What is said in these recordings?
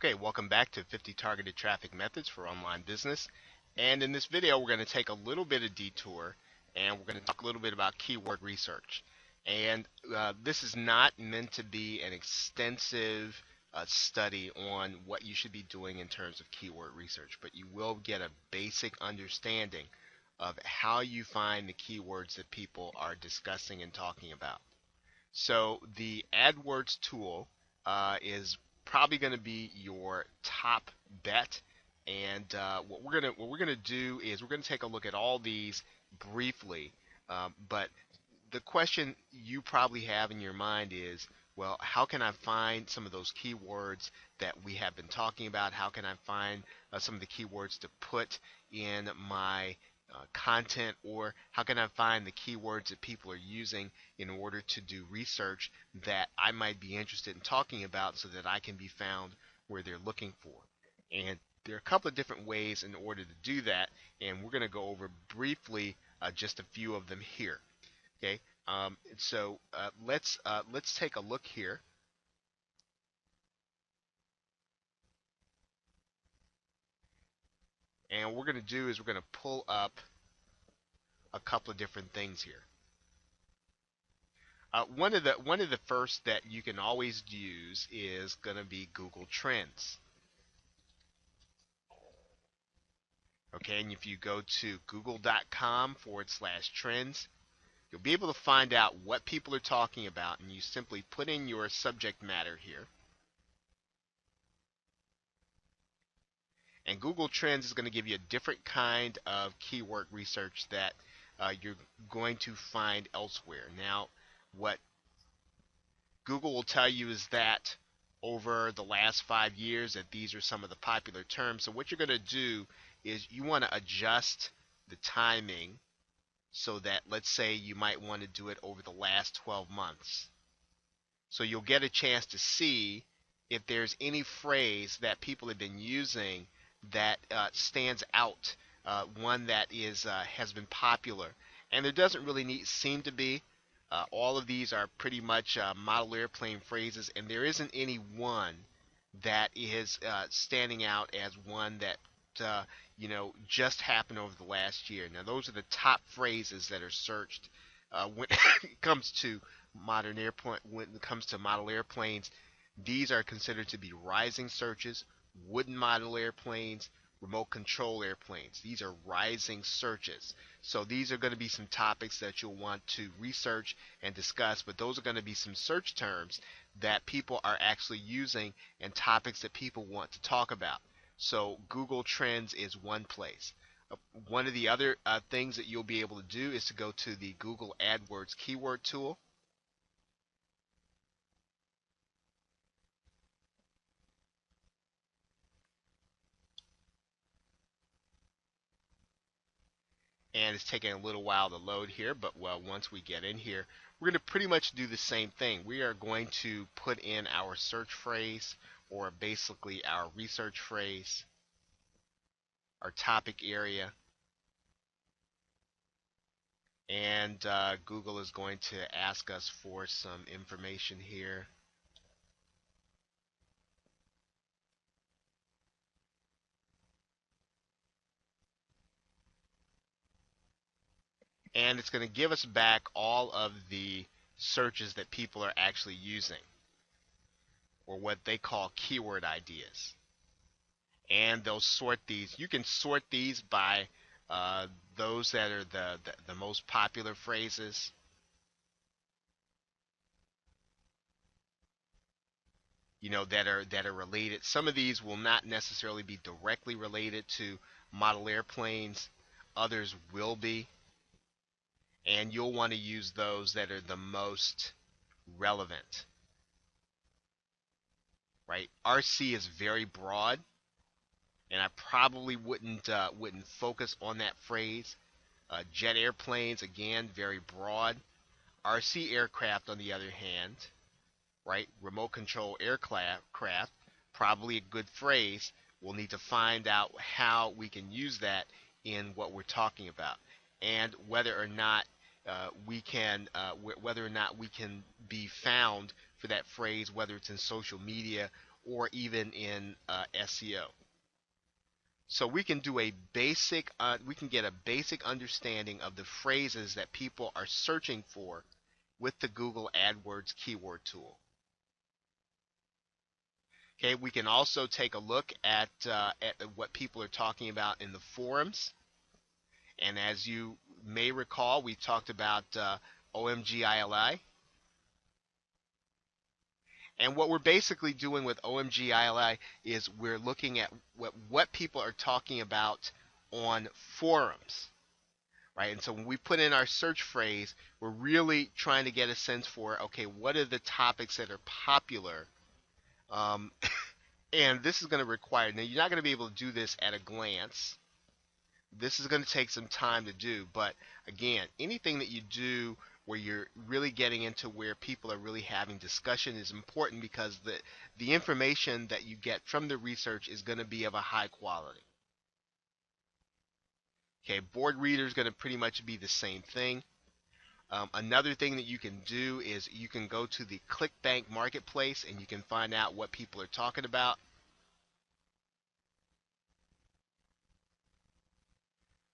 Okay, welcome back to 50 Targeted Traffic Methods for Online Business. And in this video, we're going to take a little bit of detour and we're going to talk a little bit about keyword research. And this is not meant to be an extensive study on what you should be doing in terms of keyword research, but you will get a basic understanding of how you find the keywords that people are discussing and talking about. So the AdWords tool is probably going to be your top bet. And what we're gonna do is we're gonna take a look at all these briefly. But the question you probably have in your mind is, well, how can I find some of those keywords that we have been talking about? How can I find some of the keywords to put in my content, or how can I find the keywords that people are using in order to do research that I might be interested in talking about so that I can be found where they're looking for? And there are a couple of different ways in order to do that, and we're going to go over briefly just a few of them here. Okay, let's take a look here, and what we're going to do is we're going to pull up a couple of different things here. One of the first that you can always use is going to be Google Trends. Okay, and if you go to google.com/trends, you'll be able to find out what people are talking about, and you simply put in your subject matter here. And Google Trends is going to give you a different kind of keyword research that you're going to find elsewhere. Now, what Google will tell you is that over the last 5 years that these are some of the popular terms. So what you're going to do is you want to adjust the timing so that, let's say, you might want to do it over the last 12 months. So you'll get a chance to see if there's any phrase that people have been using that stands out, one that has been popular. And there doesn't really seem to be. All of these are pretty much model airplane phrases, and there isn't any one that is standing out as one that just happened over the last year. Now, those are the top phrases that are searched when it comes to when it comes to model airplanes. These are considered to be rising searches. Wooden model airplanes, remote control airplanes. These are rising searches. So these are going to be some topics that you'll want to research and discuss, but those are going to be some search terms that people are actually using and topics that people want to talk about. So Google Trends is one place. One of the other things that you'll be able to do is to go to the Google AdWords keyword tool. And it's taking a little while to load here, but well, once we get in here, we're going to pretty much do the same thing. We are going to put in our search phrase, or basically our research phrase, our topic area, and Google is going to ask us for some information here. And it's going to give us back all of the searches that people are actually using, or what they call keyword ideas. And they'll sort these. You can sort these by those that are the most popular phrases. That are related. Some of these will not necessarily be directly related to model airplanes. Others will be. And you'll want to use those that are the most relevant. Right? RC is very broad, and I probably wouldn't focus on that phrase. Jet airplanes, again, very broad. RC aircraft, on the other hand, right? Remote control aircraft, probably a good phrase. We'll need to find out how we can use that in what we're talking about, and whether or not we can be found for that phrase, whether it's in social media or even in SEO. So we can do a basic, we can get a basic understanding of the phrases that people are searching for with the Google AdWords keyword tool. Okay, we can also take a look at what people are talking about in the forums. And as you may recall, we talked about OMGILI. And what we're basically doing with OMGILI is we're looking at what people are talking about on forums, right? And so when we put in our search phrase, we're really trying to get a sense for, okay, what are the topics that are popular? Um, and this is going to require, now you're not going to be able to do this at a glance. This is going to take some time to do, but again, anything that you do where you're really getting into where people are really having discussion is important, because the information that you get from the research is going to be of a high quality. Okay, board reader is going to pretty much be the same thing. Another thing that you can do is you can go to the ClickBank marketplace and you can find out what people are talking about.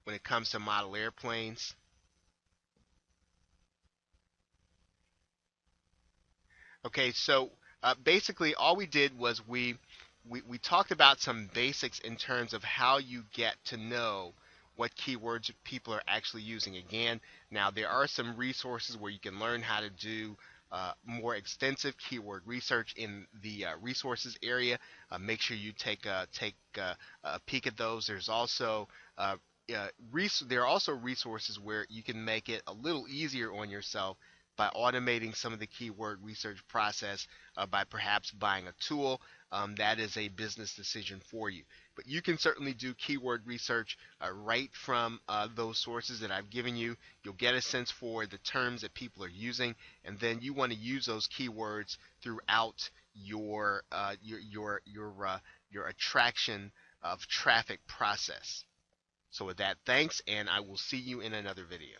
When it comes to model airplanes. Okay, so basically all we did was we talked about some basics in terms of how you get to know what keywords people are actually using. Again, now there are some resources where you can learn how to do more extensive keyword research in the resources area. Make sure you take a peek at those. There's also there are also resources where you can make it a little easier on yourself by automating some of the keyword research process, by perhaps buying a tool. That is a business decision for you. But you can certainly do keyword research right from those sources that I've given you. You'll get a sense for the terms that people are using, and then you want to use those keywords throughout your attraction of traffic process. So with that, thanks, and I will see you in another video.